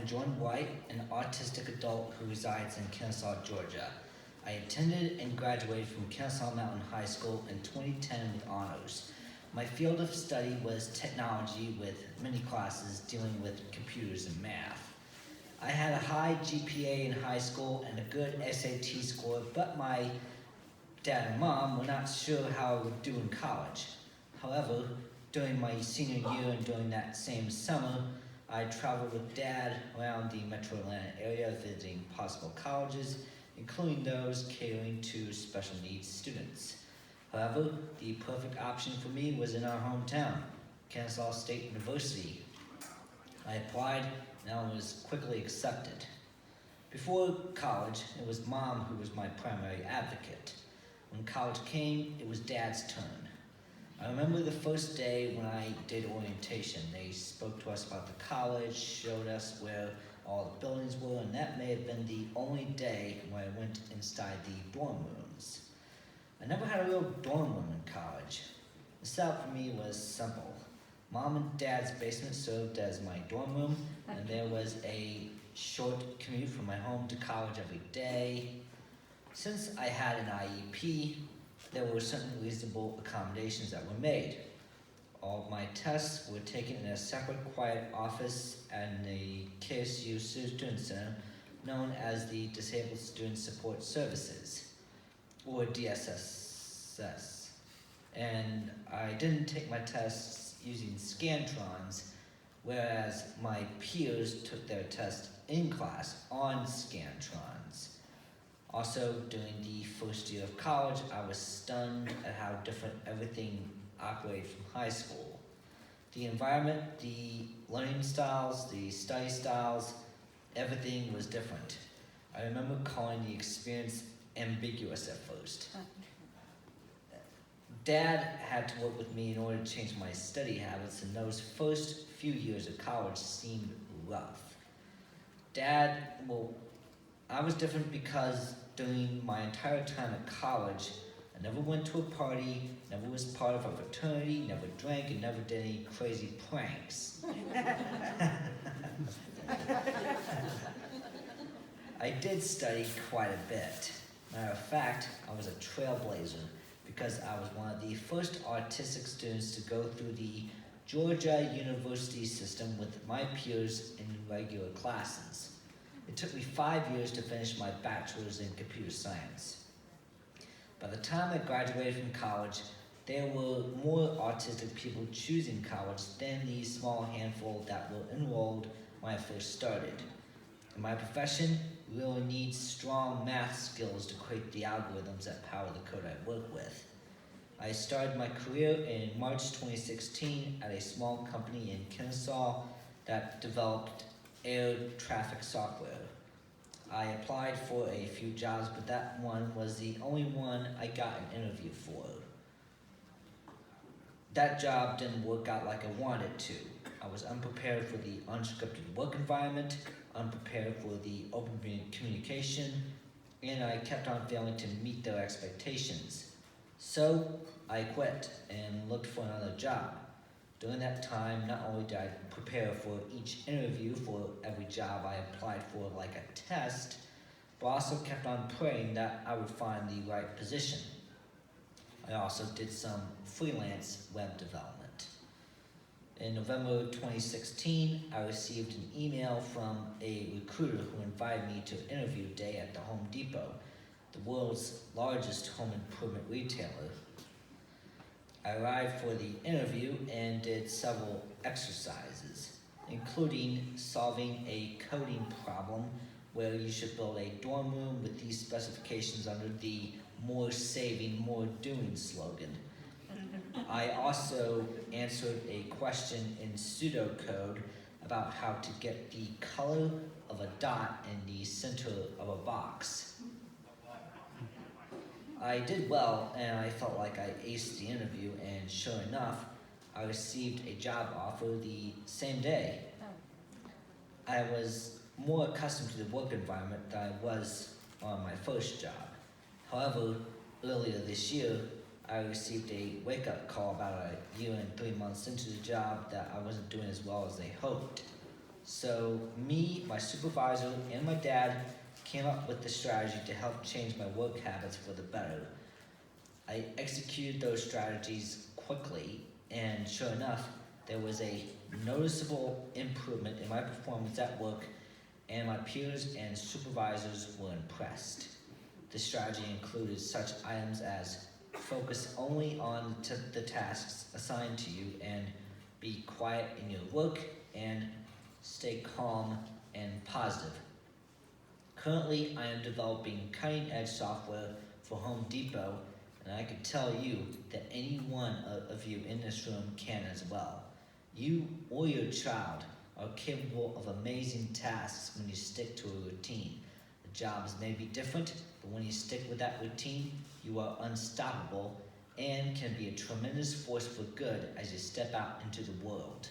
am Jordan White, an autistic adult who resides in Kennesaw, Georgia. I attended and graduated from Kennesaw Mountain High School in 2010 with honors. My field of study was technology with many classes dealing with computers and math. I had a high GPA in high school and a good SAT score, but my dad and mom were not sure how I would do in college. However, during my senior year and during that same summer, I traveled with Dad around the metro Atlanta area visiting possible colleges, including those catering to special needs students. However, the perfect option for me was in our hometown, Kennesaw State University. I applied and I was quickly accepted. Before college, it was Mom who was my primary advocate. When college came, it was Dad's turn. I remember the first day when I did orientation. They spoke to us about the college, showed us where all the buildings were, and that may have been the only day when I went inside the dorm rooms. I never had a real dorm room in college. The setup for me was simple. Mom and Dad's basement served as my dorm room, and there was a short commute from my home to college every day. Since I had an IEP, there were certain reasonable accommodations that were made. All of my tests were taken in a separate quiet office in the KSU Student Center known as the Disabled Student Support Services, or DSSS. And I didn't take my tests using Scantrons, whereas my peers took their test in class on Scantrons. Also, during the first year of college, I was stunned at how different everything operated from high school. The environment, the learning styles, the study styles, everything was different. I remember calling the experience ambiguous at first. Dad had to work with me in order to change my study habits, and those first few years of college seemed rough. I was different because during my entire time at college, I never went to a party, never was part of a fraternity, never drank, and never did any crazy pranks. I did study quite a bit. Matter of fact, I was a trailblazer because I was one of the first autistic students to go through the Georgia University system with my peers in regular classes. It took me 5 years to finish my bachelor's in computer science. By the time I graduated from college, there were more autistic people choosing college than the small handful that were enrolled when I first started. In my profession, we really need strong math skills to create the algorithms that power the code I work with. I started my career in March 2016 at a small company in Kennesaw that developed air traffic software. I applied for a few jobs, but that one was the only one I got an interview for. That job didn't work out like I wanted it to. I was unprepared for the unscripted work environment, unprepared for the open communication, and I kept on failing to meet their expectations. So I quit and looked for another job. During that time, not only did I prepare for each interview for every job I applied for like a test, but also kept on praying that I would find the right position. I also did some freelance web development. In November 2016, I received an email from a recruiter who invited me to an interview day at the Home Depot, the world's largest home improvement retailer. I arrived for the interview and did several exercises, including solving a coding problem where you should build a dorm room with these specifications under the "more saving, more doing" slogan. I also answered a question in pseudocode about how to get the color of a dot in the center of a box. I did well, and I felt like I aced the interview, and sure enough, I received a job offer the same day. I was more accustomed to the work environment than I was on my first job. However, earlier this year, I received a wake-up call about a year and 3 months into the job that I wasn't doing as well as they hoped. So me, my supervisor, and my dad came up with the strategy to help change my work habits for the better. I executed those strategies quickly, and sure enough, there was a noticeable improvement in my performance at work, and my peers and supervisors were impressed. The strategy included such items as focus only on the tasks assigned to you and be quiet in your work and stay calm and positive. Currently, I am developing cutting edge software for Home Depot, and I can tell you that any one of you in this room can as well. You or your child are capable of amazing tasks when you stick to a routine. The jobs may be different, but when you stick with that routine, you are unstoppable and can be a tremendous force for good as you step out into the world.